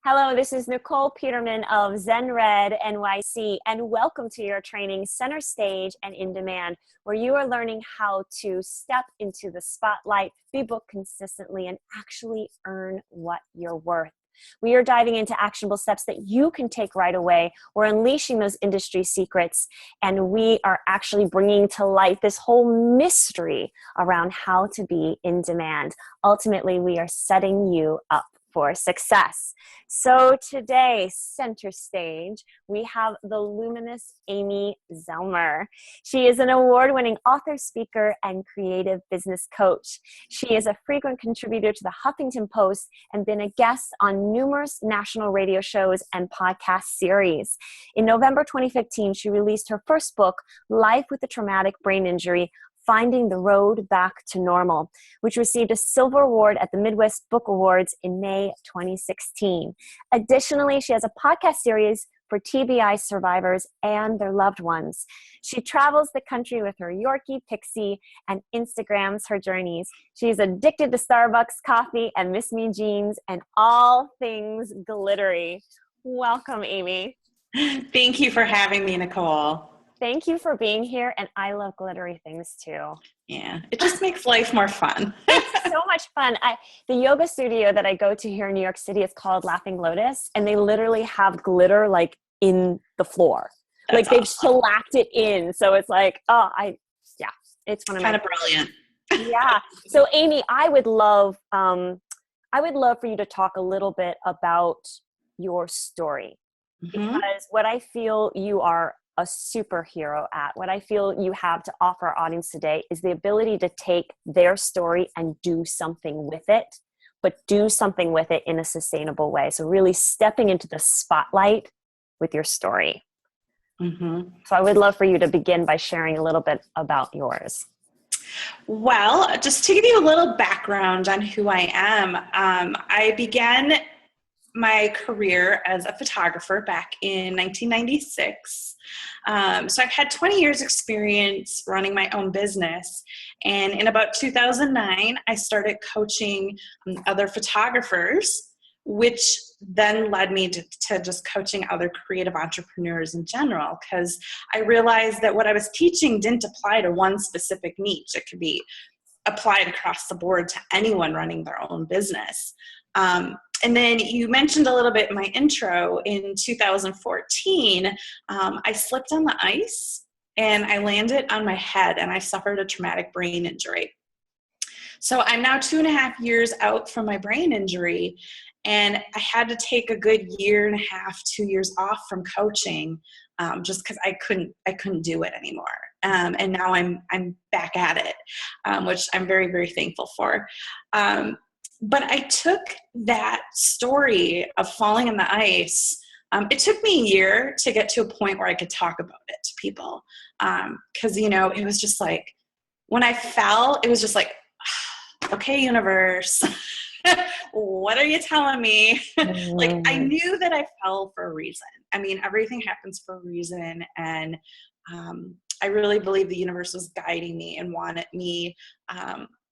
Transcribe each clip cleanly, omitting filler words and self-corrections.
Hello, this is Nikol Peterman of ZenRed NYC, and welcome to your training Center Stage and In Demand, where you are learning how to step into the spotlight, be booked consistently, and actually earn what you're worth. We are diving into actionable steps that you can take right away. We're unleashing those industry secrets, and we are actually bringing to light this whole mystery around how to be in demand. Ultimately, we are setting you up for success. So today, center stage, we have the luminous Amy Zellmer. She is an award-winning author, speaker, and creative business coach. She is a frequent contributor to the Huffington Post and been a guest on numerous national radio shows and podcast series. In November 2015, she released her first book, Life with a Traumatic Brain Injury: Finding the Road Back to Normal, which received a Silver Award at the Midwest Book Awards in May 2016. Additionally, she has a podcast series for TBI survivors and their loved ones. She travels the country with her Yorkie Pixie and Instagrams her journeys. She's addicted to Starbucks coffee and Miss Me jeans and all things glittery. Welcome, Amy. Thank you for having me, Nicole. Thank you for being here, and I love glittery things too. Yeah, it just makes life more fun. It's so much fun. The yoga studio that I go to here in New York City is called Laughing Lotus, and they literally have glitter like in the floor. That's like they've awesome. shellacked it in, so it's like, it's one of my kind of brilliant. Yeah. So Amy, I would love for you to talk a little bit about your story, because what I feel you are a superhero at, what I feel you have to offer our audience today, is the ability to take their story and do something with it, but do something with it in a sustainable way. So really stepping into the spotlight with your story. So I would love for you to begin by sharing a little bit about yours. Well, just to give you a little background on who I am, I began my career as a photographer back in 1996. So I've had 20 years experience running my own business. And in about 2009, I started coaching other photographers, which then led me to just coaching other creative entrepreneurs in general, because I realized that what I was teaching didn't apply to one specific niche. It could be applied across the board to anyone running their own business. And then you mentioned a little bit in my intro, in 2014, I slipped on the ice and I landed on my head and I suffered a traumatic brain injury. So I'm now 2.5 years out from my brain injury, and I had to take a good 1.5 years, 2 years off from coaching, just because I couldn't do it anymore. And now I'm back at it, which I'm very, very thankful for. But I took that story of falling on the ice. It took me a year to get to a point where I could talk about it to people. Because, it was just like, when I fell, it was just like, okay, universe, what are you telling me? Like, I knew that I fell for a reason. I mean, everything happens for a reason. And I really believe the universe was guiding me and wanted me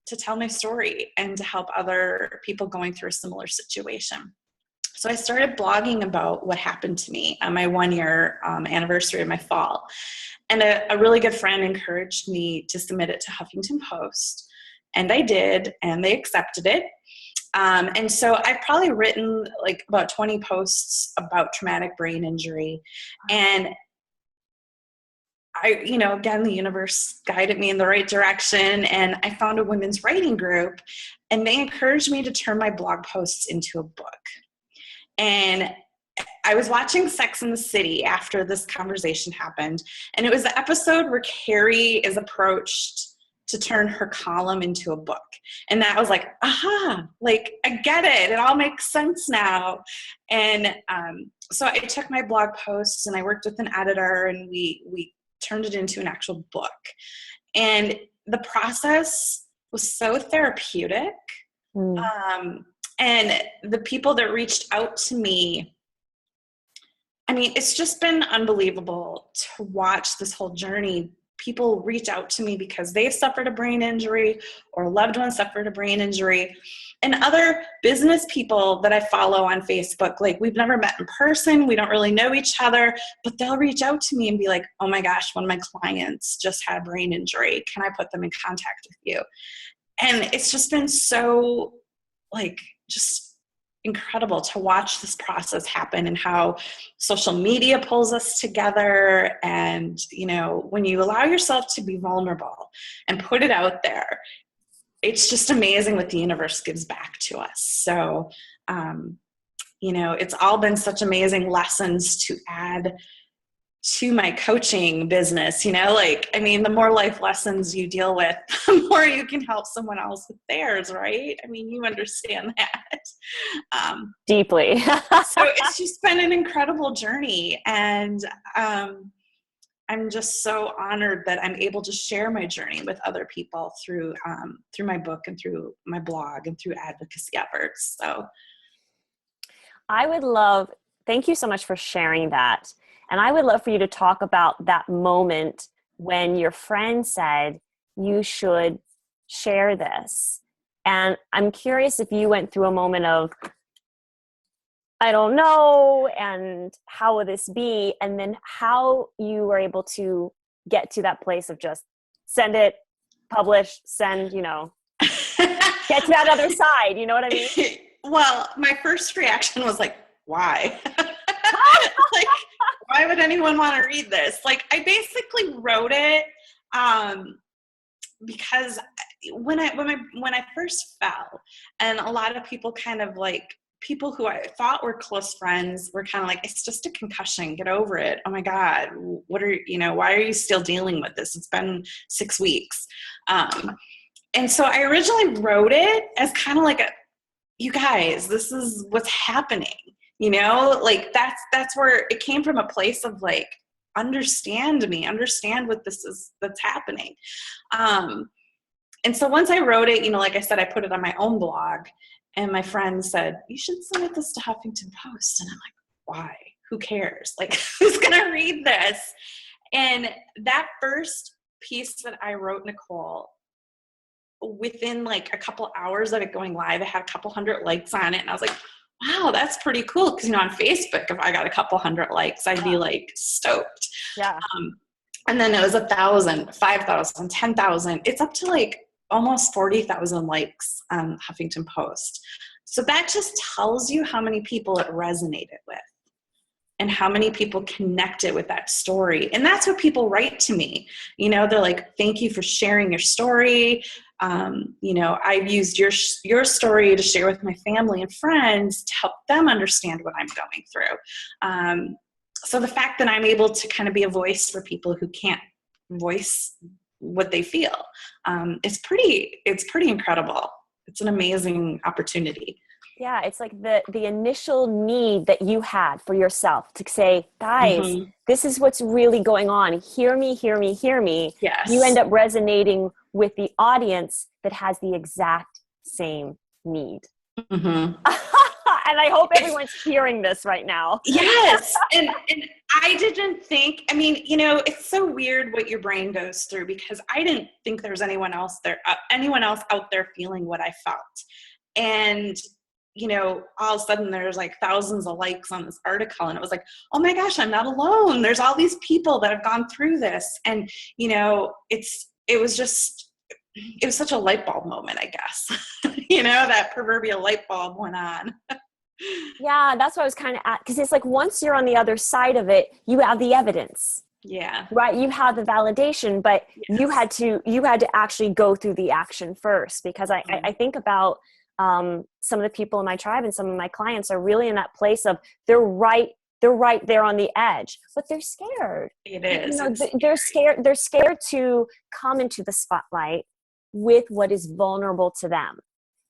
to tell my story and to help other people going through a similar situation. So I started blogging about what happened to me on my 1-year anniversary of my fall. And a really good friend encouraged me to submit it to Huffington Post. And I did, and they accepted it. And so I've probably written like about 20 posts about traumatic brain injury. And again, the universe guided me in the right direction, and I found a women's writing group, and they encouraged me to turn my blog posts into a book. And I was watching Sex and the City after this conversation happened, and it was the episode where Carrie is approached to turn her column into a book. And that was like, aha, like, I get it. It all makes sense now. And so I took my blog posts and I worked with an editor, and we turned it into an actual book. And the process was so therapeutic. And the people that reached out to me, I mean, it's just been unbelievable to watch this whole journey. People reach out to me because they've suffered a brain injury or a loved one suffered a brain injury. and other business people that I follow on Facebook. Like, we've never met in person. We don't really know each other, but they'll reach out to me and be like, oh my gosh, one of my clients just had a brain injury. Can I put them in contact with you? And it's just been so, like, just incredible to watch this process happen, and how social media pulls us together. And, you know, when you allow yourself to be vulnerable and put it out there, it's just amazing what the universe gives back to us. So, you know, it's all been such amazing lessons to add to my coaching business. You know, like, I mean, the more life lessons you deal with, the more you can help someone else with theirs, right? I mean, you understand that. Deeply. So it's just been an incredible journey. And I'm just so honored that I'm able to share my journey with other people through my book and through my blog and through advocacy efforts. So I would love, thank you so much for sharing that. And I would love for you to talk about that moment when your friend said you should share this. And I'm curious if you went through a moment of, I don't know, and how will this be? And then how you were able to get to that place of just send it, publish, send, you know, get to that other side. You know what I mean? Well, my first reaction was like, why? Like, why would anyone want to read this? Like, I basically wrote it because when I first fell, and a lot of people kind of like, people who I thought were close friends were kind of like, it's just a concussion, get over it. Oh my God, why are you still dealing with this? It's been 6 weeks. And so I originally wrote it as kind of like you guys, this is what's happening. You know, like that's where it came from, a place of like, understand me, understand what this is that's happening. And so once I wrote it, you know, like I said, I put it on my own blog, and my friend said, you should submit this to Huffington Post. And I'm like, why? Who cares? Like, who's going to read this? And that first piece that I wrote, Nikol, within like a couple hours of it going live, I had a couple hundred likes on it. And I was like, wow, that's pretty cool. Because, you know, on Facebook, if I got a couple hundred likes, I'd be like stoked. Yeah. And then it was 1,000, 5,000, 10,000. It's up to like almost 40,000 likes on Huffington Post. So that just tells you how many people it resonated with and how many people connected with that story. And that's what people write to me. You know, they're like, thank you for sharing your story. You know, I've used your story to share with my family and friends to help them understand what I'm going through. So the fact that I'm able to kind of be a voice for people who can't voice what they feel, it's pretty incredible. It's an amazing opportunity. Yeah, it's like the initial need that you had for yourself to say, guys, this is what's really going on. Hear me, hear me, hear me. Yes. You end up resonating with the audience that has the exact same need. And I hope everyone's hearing this right now. Yes. And I didn't think, I mean, you know, it's so weird what your brain goes through, because I didn't think there was anyone else out there feeling what I felt. And, you know, all of a sudden there's like thousands of likes on this article, and it was like, oh my gosh, I'm not alone. There's all these people that have gone through this. And, you know, it was such a light bulb moment, I guess. You know, that proverbial light bulb went on. Yeah, that's what I was kind of at, because it's like, once you're on the other side of it, you have the evidence. Yeah. Right. You have the validation, but yes. you had to actually go through the action first, because I think about some of the people in my tribe and some of my clients are really in that place of they're right there on the edge, but they're scared. It is. You know, they're scared to come into the spotlight with what is vulnerable to them.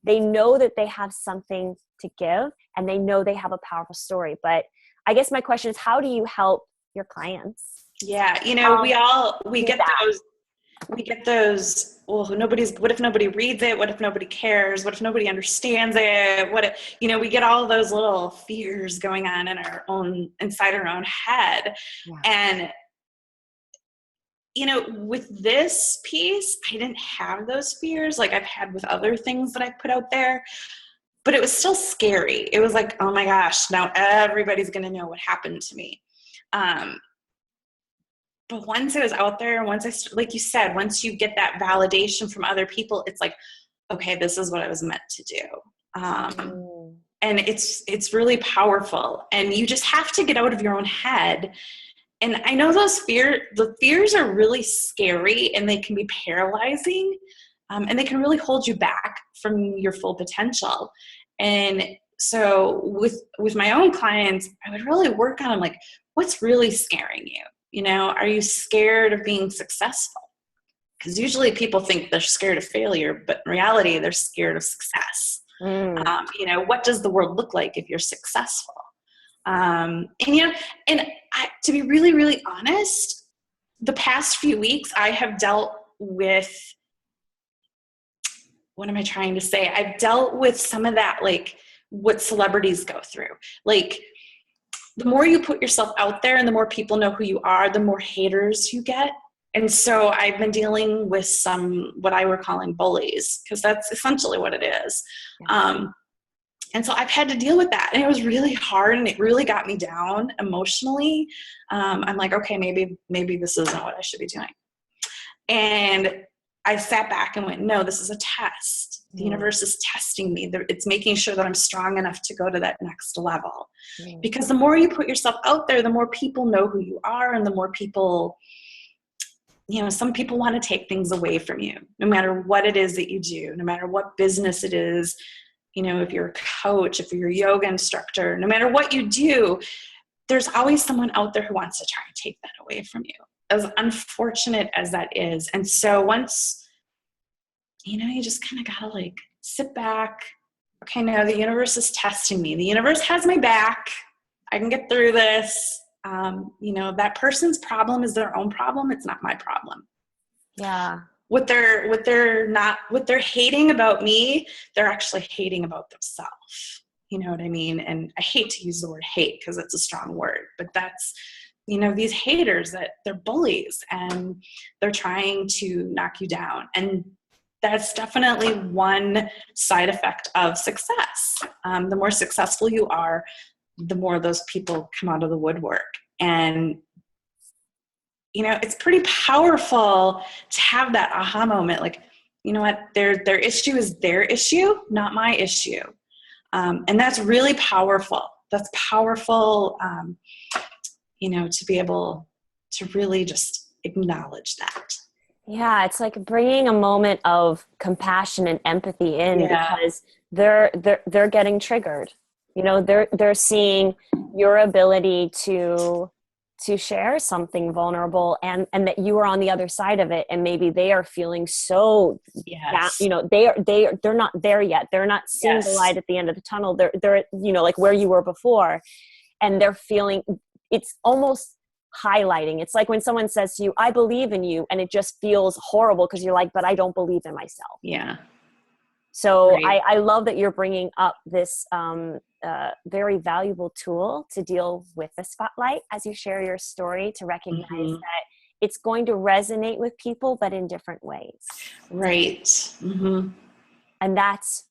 They know that they have something to give, and they know they have a powerful story. But I guess my question is, how do you help your clients? Yeah, you know, we get those, well, what if nobody reads it? What if nobody cares? What if nobody understands it? What if, you know, we get all those little fears going on inside our own head. Yeah. And, you know, with this piece, I didn't have those fears like I've had with other things that I've put out there. but it was still scary. It was like, oh my gosh, now everybody's going to know what happened to me. But once I was out there, and once like you said, once you get that validation from other people, it's like, okay, this is what I was meant to do. And it's really powerful, and you just have to get out of your own head. And I know the fears are really scary, and they can be paralyzing, and they can really hold you back from your full potential. And so with my own clients, I would really work on them, like, what's really scaring you? Are you scared of being successful? Because usually people think they're scared of failure, but in reality, they're scared of success. What does the world look like if you're successful? To be really, really honest, the past few weeks I have dealt with, what am I trying to say? I've dealt with some of that, like what celebrities go through. Like, the more you put yourself out there and the more people know who you are, the more haters you get. And so I've been dealing with what I were calling bullies, because that's essentially what it is. And so I've had to deal with that. And it was really hard, and it really got me down emotionally. I'm like, okay, maybe this isn't what I should be doing. And I sat back and went, no, this is a test. The universe is testing me. It's making sure that I'm strong enough to go to that next level. Because the more you put yourself out there, the more people know who you are, and the more people, some people want to take things away from you, no matter what it is that you do, no matter what business it is. If you're a coach, if you're a yoga instructor, no matter what you do, there's always someone out there who wants to try and take that away from you, as unfortunate as that is. And so once, you just kind of got to like sit back. Okay, now the universe is testing me. The universe has my back. I can get through this. That person's problem is their own problem. It's not my problem. Yeah. What they're hating about me, they're actually hating about themselves. You know what I mean? And I hate to use the word hate because it's a strong word, but that's, these haters, that they're bullies and they're trying to knock you down. And that's definitely one side effect of success. The more successful you are, the more those people come out of the woodwork. And it's pretty powerful to have that aha moment. Like, you know what, their issue is their issue, not my issue. And that's really powerful. That's powerful, to be able to really just acknowledge that. Yeah, it's like bringing a moment of compassion and empathy in, because they're getting triggered. They're seeing your ability to share something vulnerable, and that you are on the other side of it, and maybe they are feeling so they're not there yet. They're not seeing the light at the end of the tunnel. They're like where you were before, and they're feeling, it's almost highlighting. It's like when someone says to you, I believe in you, and it just feels horrible because you're like, but I don't believe in myself. Yeah. So right. I love that you're bringing up this very valuable tool to deal with the spotlight as you share your story, to recognize that it's going to resonate with people, but in different ways. Right. Mm-hmm. And that's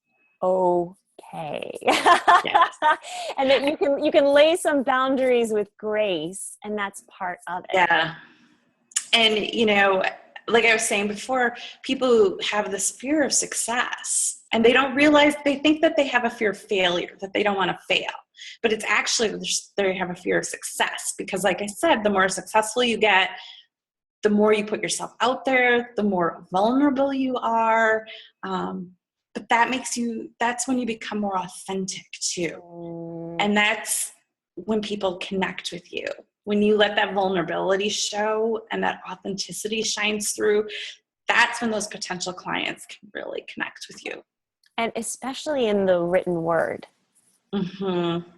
okay. Yes. And that you can lay some boundaries with grace, and that's part of it. Yeah. And, like I was saying before, people have this fear of success, and they don't realize, they think that they have a fear of failure, that they don't want to fail. But it's actually, they have a fear of success, because like I said, the more successful you get, the more you put yourself out there, the more vulnerable you are. But that's when you become more authentic too. And that's when people connect with you. When you let that vulnerability show and that authenticity shines through, that's when those potential clients can really connect with you. And especially in the written word. Mm-hmm.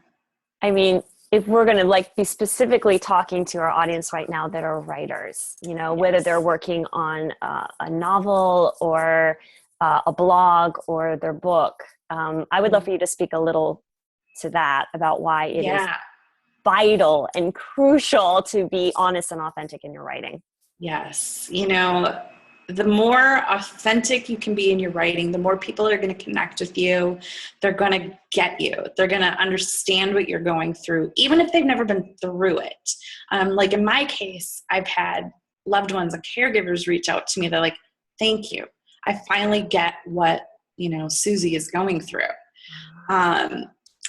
I mean, if we're going to be specifically talking to our audience right now that are writers, whether they're working on a novel or a blog or their book, I would love for you to speak a little to that, about why it is vital and crucial to be honest and authentic in your writing. Yes. the more authentic you can be in your writing, the more people are going to connect with you. They're going to get you. They're going to understand what you're going through, even if they've never been through it. Like in my case, I've had loved ones and caregivers reach out to me. They're like, thank you. I finally get what, Susie is going through.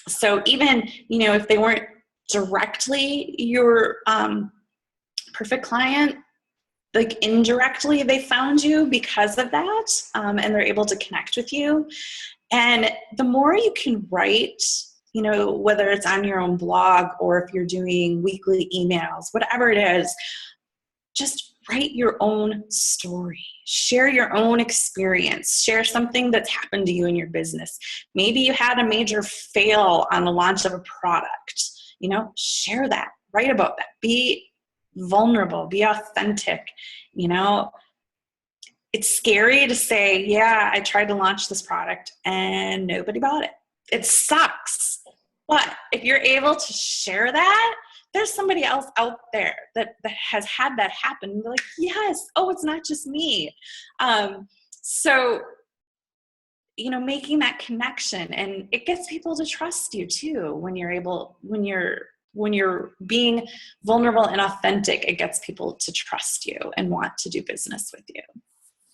So even, if they weren't directly your perfect client, like indirectly they found you because of that, and they're able to connect with you. And the more you can write, whether it's on your own blog or if you're doing weekly emails, whatever it is, just write your own story. Share your own experience. Share something that's happened to you in your business. Maybe you had a major fail on the launch of a product. Share that. Write about that. Be vulnerable. Be authentic. It's scary to say, yeah, I tried to launch this product and nobody bought it. It sucks. But if you're able to share that, there's somebody else out there that has had that happen. And they're like, yes, oh, it's not just me. So, making that connection, and it gets people to trust you too. When you're being vulnerable and authentic, it gets people to trust you and want to do business with you.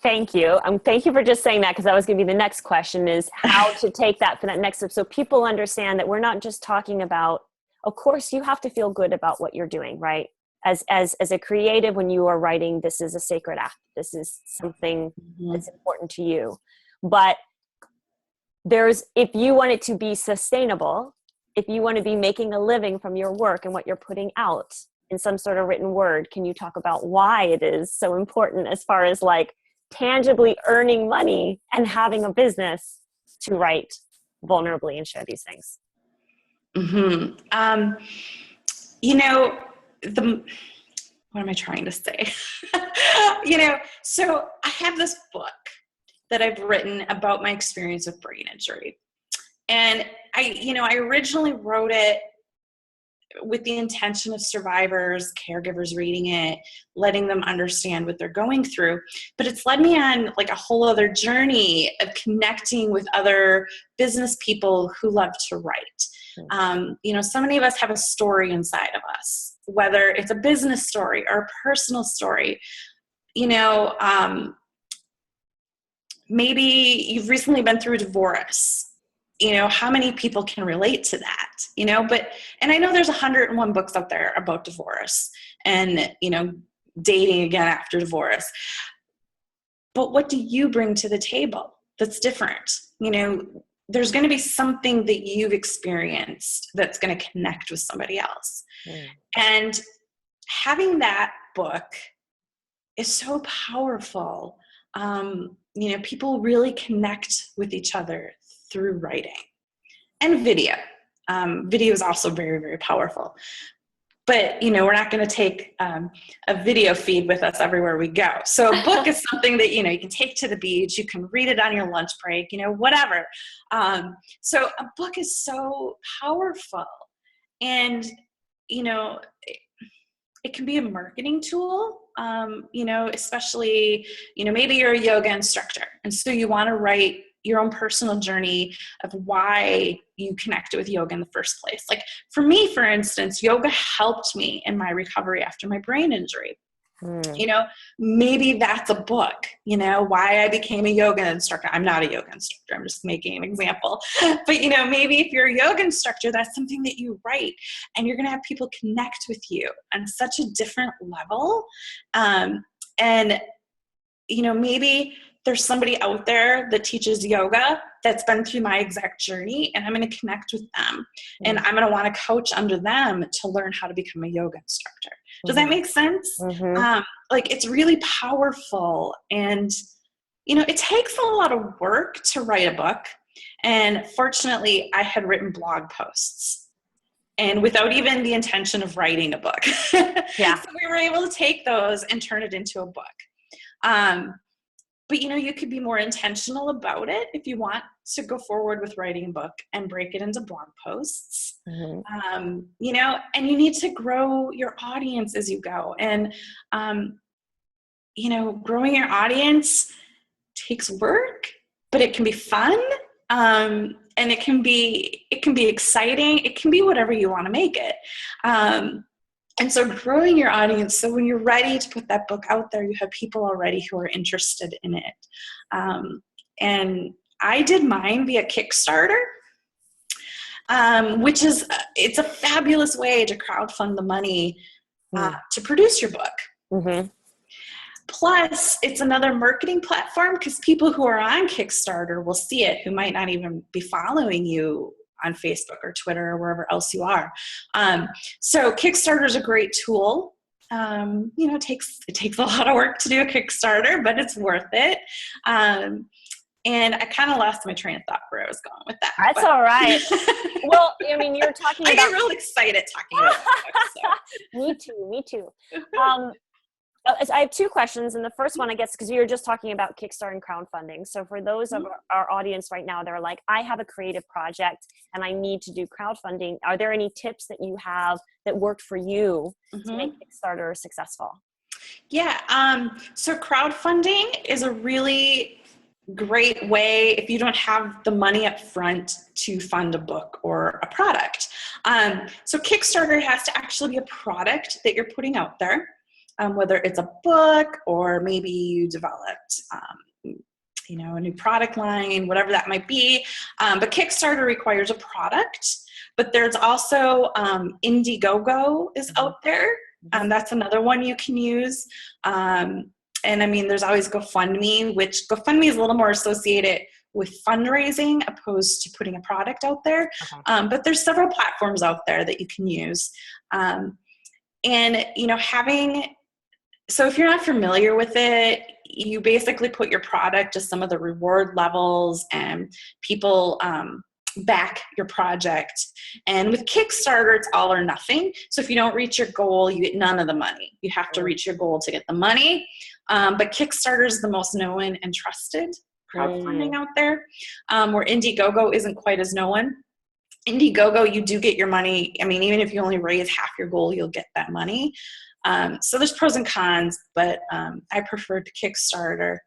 Thank you. Thank you for just saying that, because that was going to be the next question, is how to take that for that next step. So people understand that we're not just talking about, of course, you have to feel good about what you're doing, right? As a creative, when you are writing, this is a sacred act. This is something that's important to you. But if you want it to be sustainable, if you want to be making a living from your work and what you're putting out in some sort of written word, can you talk about why it is so important as far as like tangibly earning money and having a business to write vulnerably and share these things? What am I trying to say? So I have this book that I've written about my experience with brain injury. And I originally wrote it with the intention of survivors, caregivers reading it, letting them understand what they're going through. But it's led me on like a whole other journey of connecting with other business people who love to write. So many of us have a story inside of us, whether it's a business story or a personal story. Maybe you've recently been through a divorce. How many people can relate to that? And I know there's 101 books out there about divorce and, dating again after divorce. But what do you bring to the table that's different? There's going to be something that you've experienced that's going to connect with somebody else. And having that book is so powerful. People really connect with each other through writing and video. Video is also very, very powerful. But, we're not going to take a video feed with us everywhere we go. So a book is something that, you can take to the beach. You can read it on your lunch break, whatever. So a book is so powerful. And, it can be a marketing tool, especially, maybe you're a yoga instructor. And so you want to write your own personal journey of why you connected with yoga in the first place. Like for me, for instance, yoga helped me in my recovery after my brain injury. Maybe that's a book, why I became a yoga instructor. I'm not a yoga instructor. I'm just making an example. But, maybe if you're a yoga instructor, that's something that you write and you're going to have people connect with you on such a different level. Maybe there's somebody out there that teaches yoga that's been through my exact journey, and I'm going to connect with them. And I'm going to want to coach under them to learn how to become a yoga instructor. Does that make sense? It's really powerful. And, it takes a lot of work to write a book. And fortunately, I had written blog posts. And without even the intention of writing a book. Yeah. So we were able to take those and turn it into a book. But, you could be more intentional about it if you want to go forward with writing a book and break it into blog posts. And you need to grow your audience as you go. And growing your audience takes work, but it can be fun. And it can be exciting. It can be whatever you want to make it. And so growing your audience, so when you're ready to put that book out there, you have people already who are interested in it. And I did mine via Kickstarter, which is, it's a fabulous way to crowdfund the money to produce your book. Mm-hmm. Plus, it's another marketing platform because people who are on Kickstarter will see it who might not even be following you on Facebook or Twitter or wherever else you are. So Kickstarter is a great tool. It takes a lot of work to do a Kickstarter, but it's worth it. And I kind of lost my train of thought where I was going with that. That's all right. Well, I mean, you're talking about... I get real excited talking about books. So. Me too. I have two questions, and the first one, I guess, because you're just talking about Kickstarter and crowdfunding. So for those of our audience right now, they're like, I have a creative project and I need to do crowdfunding. Are there any tips that you have that worked for you to make Kickstarter successful? Yeah. So crowdfunding is a really great way if you don't have the money up front to fund a book or a product. So Kickstarter has to actually be a product that you're putting out there. Whether it's a book or maybe you developed, a new product line, whatever that might be. But Kickstarter requires a product, but there's also Indiegogo is out there. That's another one you can use. And I mean, there's always GoFundMe, which GoFundMe is a little more associated with fundraising opposed to putting a product out there. Okay. But there's several platforms out there that you can use. So if you're not familiar with it, you basically put your product to some of the reward levels and people back your project. And with Kickstarter, it's all or nothing. So if you don't reach your goal, you get none of the money. You have to reach your goal to get the money. But Kickstarter is the most known and trusted crowdfunding out there, where Indiegogo isn't quite as known. Indiegogo, you do get your money. I mean, even if you only raise half your goal, you'll get that money. So there's pros and cons, but I preferred Kickstarter.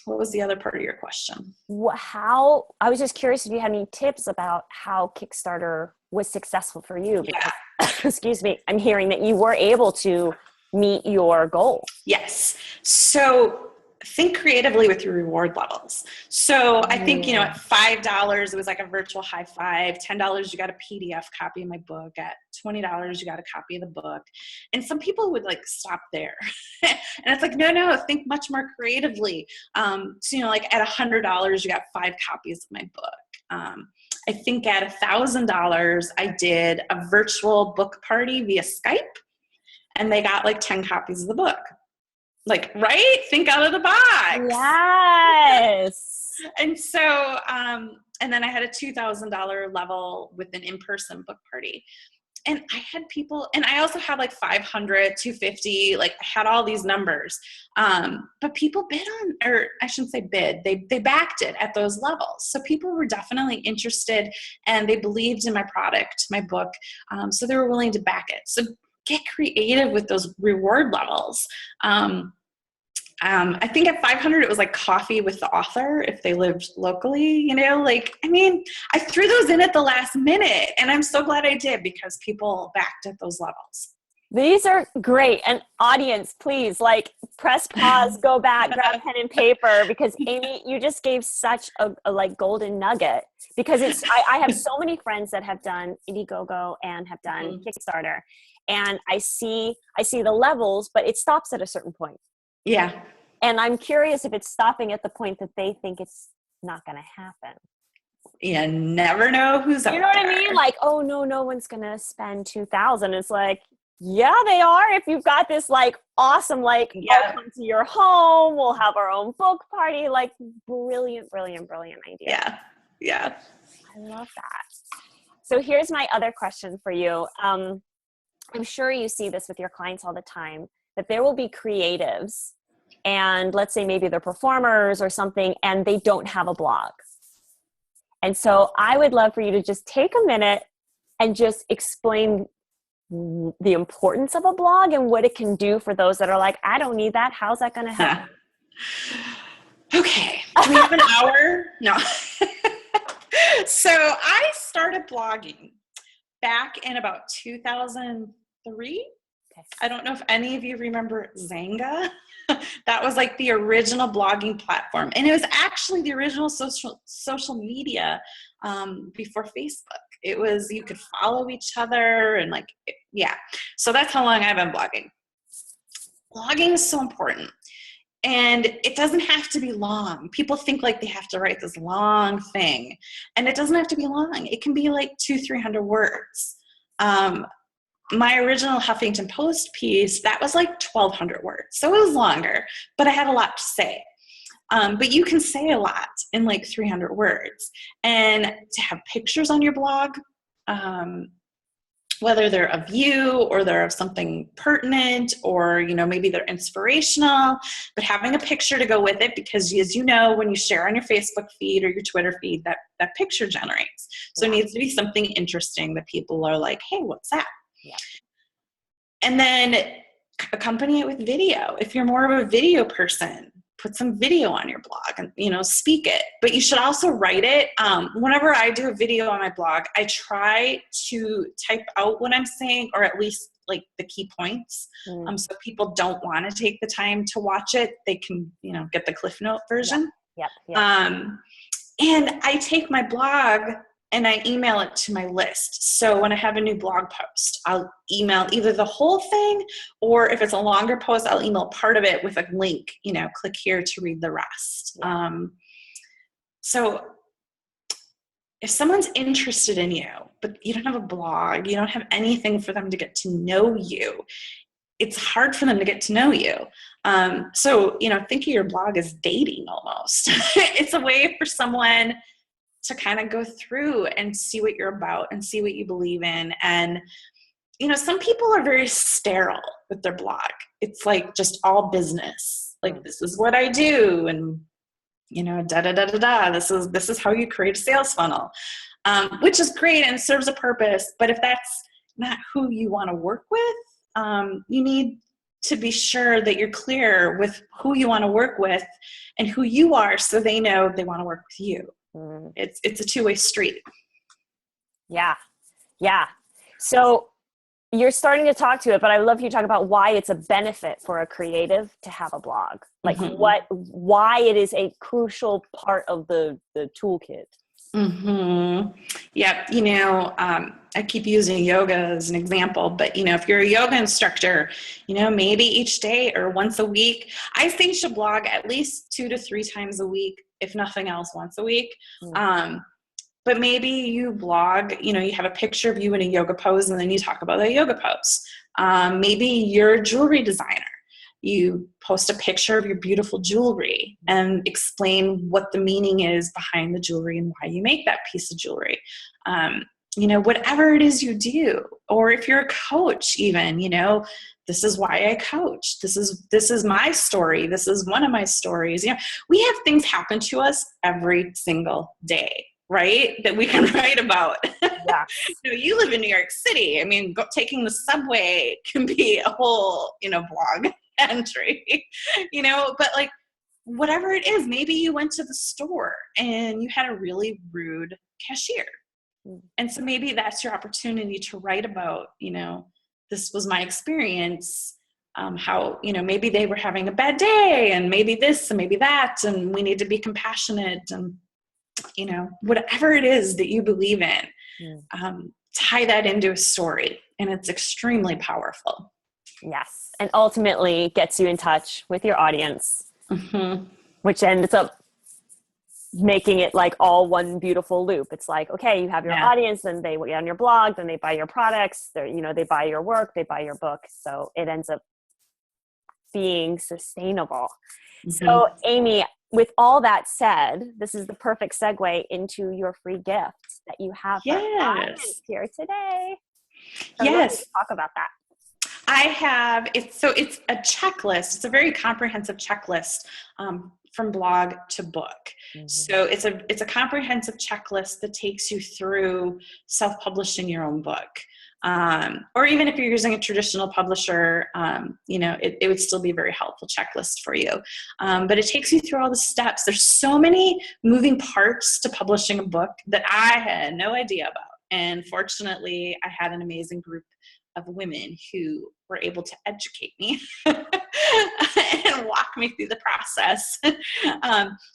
What was the other part of your question? I was just curious if you had any tips about how Kickstarter was successful for you. Because, excuse me, I'm hearing that you were able to meet your goal. Yes. So think creatively with your reward levels. So I think, at $5, it was like a virtual high five. $10, you got a PDF copy of my book. At $20, you got a copy of the book. And some people would stop there. And it's like, no, think much more creatively. So, like at $100, you got 5 copies of my book. I think at $1,000, I did a virtual book party via Skype, and they got 10 copies of the book. Right? Think out of the box. Yes. And so, and then I had a $2,000 level with an in-person book party. And I had people, and I also had 500, 250, I had all these numbers. But people bid on, or I shouldn't say bid, they backed it at those levels. So people were definitely interested and they believed in my product, my book. So they were willing to back it. So get creative with those reward levels. I think at 500, it was coffee with the author if they lived locally, I threw those in at the last minute, and I'm so glad I did because people backed at those levels. These are great. And audience, please press pause, go back, grab a pen and paper, because Amy, you just gave such a golden nugget, because I have so many friends that have done Indiegogo and have done Kickstarter, and I see the levels, but it stops at a certain point. Yeah. And I'm curious if it's stopping at the point that they think it's not going to happen. You never know who's up there. You know what I mean? Oh, no one's going to spend $2,000. It's yeah, they are. If you've got this awesome, I'll come to your home, we'll have our own book party. Brilliant idea. Yeah. I love that. So here's my other question for you. I'm sure you see this with your clients all the time, that there will be creatives, and let's say maybe they're performers or something, and they don't have a blog. And so I would love for you to just take a minute and just explain the importance of a blog and what it can do for those that are like, I don't need that. How's that going to help? Okay. Do we have an hour? No. So I started blogging back in about 2003. Okay. I don't know if any of you remember Zanga. That was like the original blogging platform. And it was actually the original social media before Facebook. It was, you could follow each other and like, yeah. So that's how long I've been blogging. Blogging is so important. And it doesn't have to be long. People think like they have to write this long thing. And it doesn't have to be long. It can be like 200-300 words. My original Huffington Post piece, that was like 1,200 words. So it was longer, but I had a lot to say. But you can say a lot in like 300 words. And to have pictures on your blog, whether they're of you or they're of something pertinent or, you know, maybe they're inspirational, but having a picture to go with it, because as you know, when you share on your Facebook feed or your Twitter feed, that picture generates. So it needs to be something interesting that people are like, hey, what's that? Yeah. And then accompany it with video. If you're more of a video person, put some video on your blog and, you know, speak it. But you should also write it. Whenever I do a video on my blog, I try to type out what I'm saying, or at least like the key points. So people don't want to take the time to watch it. They can, you know, get the Cliff Note version. Yep. And I take my blog and I email it to my list. So when I have a new blog post, I'll email either the whole thing, or if it's a longer post, I'll email part of it with a link, you know, click here to read the rest. Yeah. So if someone's interested in you, but you don't have a blog, you don't have anything for them to get to know you, it's hard for them to get to know you. So, you know, think of your blog as dating almost. It's a way for someone to kind of go through and see what you're about and see what you believe in. And, you know, some people are very sterile with their blog. It's like just all business. Like, this is what I do. And, you know, This is how you create a sales funnel, which is great and serves a purpose. But if that's not who you want to work with, you need to be sure that you're clear with who you want to work with and who you are, so they know they want to work with you. It's a two-way street. Yeah. So you're starting to talk to it, but I love you talk about why it's a benefit for a creative to have a blog. Like why it is a crucial part of the toolkit. Yeah. You know, I keep using yoga as an example, but, you know, if you're a yoga instructor, you know, maybe each day or once a week, I think you should blog at least 2 to 3 times a week, if nothing else, once a week. But maybe you blog, you know, you have a picture of you in a yoga pose and then you talk about that yoga pose. Maybe you're a jewelry designer. You post a picture of your beautiful jewelry and explain what the meaning is behind the jewelry and why you make that piece of jewelry. You know, whatever it is you do, or if you're a coach even, you know, this is why I coach. This is my story. This is one of my stories. You know, we have things happen to us every single day, right? That we can write about. Yeah. You know, you live in New York City. I mean, taking the subway can be a whole, you know, blog entry, you know, but like whatever it is, maybe you went to the store and you had a really rude cashier. And so maybe that's your opportunity to write about, you know, this was my experience, how, you know, maybe they were having a bad day and maybe this and maybe that, and we need to be compassionate and, you know, whatever it is that you believe in, tie that into a story, and it's extremely powerful. Yes. And ultimately gets you in touch with your audience, which ends up making it like all one beautiful loop. It's like, okay, you have your audience, then they get on your blog, then they buy your products, you know, they buy your work, they buy your book. So it ends up being sustainable. So Amy, with all that said, this is the perfect segue into your free gift that you have for us here today. So let's talk about that. I have, it's a checklist. It's a very comprehensive checklist from blog to book. So it's a comprehensive checklist that takes you through self-publishing your own book. Or even if you're using a traditional publisher, it would still be a very helpful checklist for you. But it takes you through all the steps. There's so many moving parts to publishing a book that I had no idea about. And fortunately, I had an amazing group of women who were able to educate me and walk me through the process.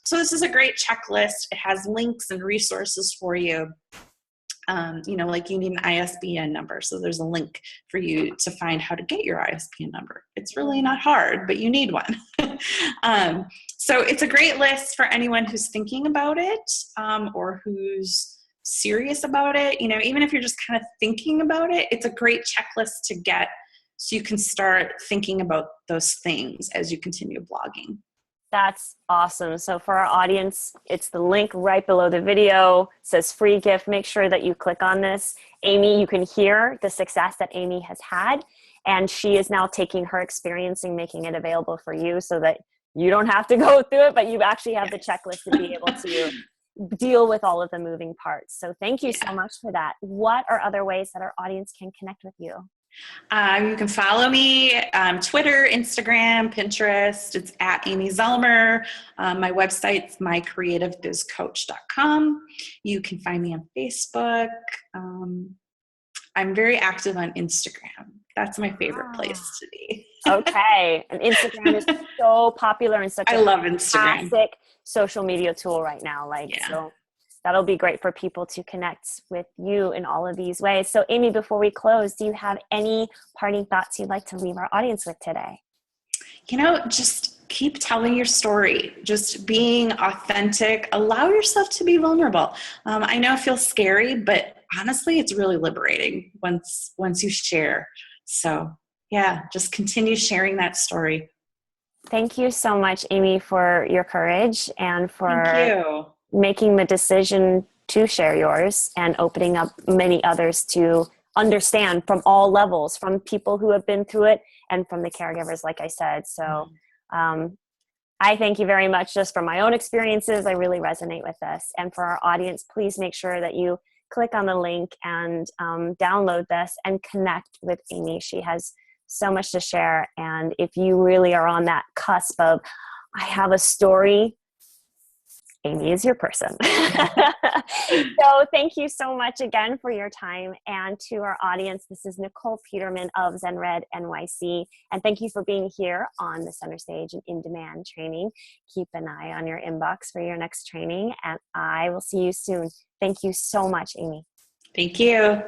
So this is a great checklist. It has links and resources for you. Like you need an ISBN number. So there's a link for you to find how to get your ISBN number. It's really not hard, but you need one. So it's a great list for anyone who's thinking about it, or who's serious about it. Even if you're just kind of thinking about it, it's a great checklist to get so you can start thinking about those things as you continue blogging. That's awesome. So for our audience, it's the link right below the video. It says free gift. Make sure that you click on this. Amy, you can hear the success that Amy has had, and she is now taking her experience and making it available for you so that you don't have to go through it, but you actually have the checklist to be able to deal with all of the moving parts. So thank you so much for that. What are other ways that our audience can connect with you? You can follow me on Twitter, Instagram, Pinterest. It's at Amy Zellmer. My website's mycreativebizcoach.com. You can find me on Facebook. I'm very active on Instagram. That's my favorite place to be. Okay. And Instagram is so popular and such I love Instagram. Fantastic social media tool right now. So that'll be great for people to connect with you in all of these ways. So Amy, before we close, do you have any parting thoughts you'd like to leave our audience with today? Just keep telling your story, just being authentic, allow yourself to be vulnerable. I know it feels scary, but honestly, it's really liberating once you share. So just continue sharing that story. Thank you so much, Amy, for your courage and for Thank you. making the decision to share yours and opening up many others to understand from all levels, from people who have been through it and from the caregivers, like I said. So I thank you very much just from my own experiences. I really resonate with this. And for our audience, please make sure that you click on the link and download this and connect with Amy. She has so much to share. And if you really are on that cusp of, I have a story, Amy is your person. So thank you so much again for your time. And to our audience, this is Nikol Peterman of ZenRed NYC. And thank you for being here on the Center Stage and In Demand training. Keep an eye on your inbox for your next training. And I will see you soon. Thank you so much, Amy. Thank you.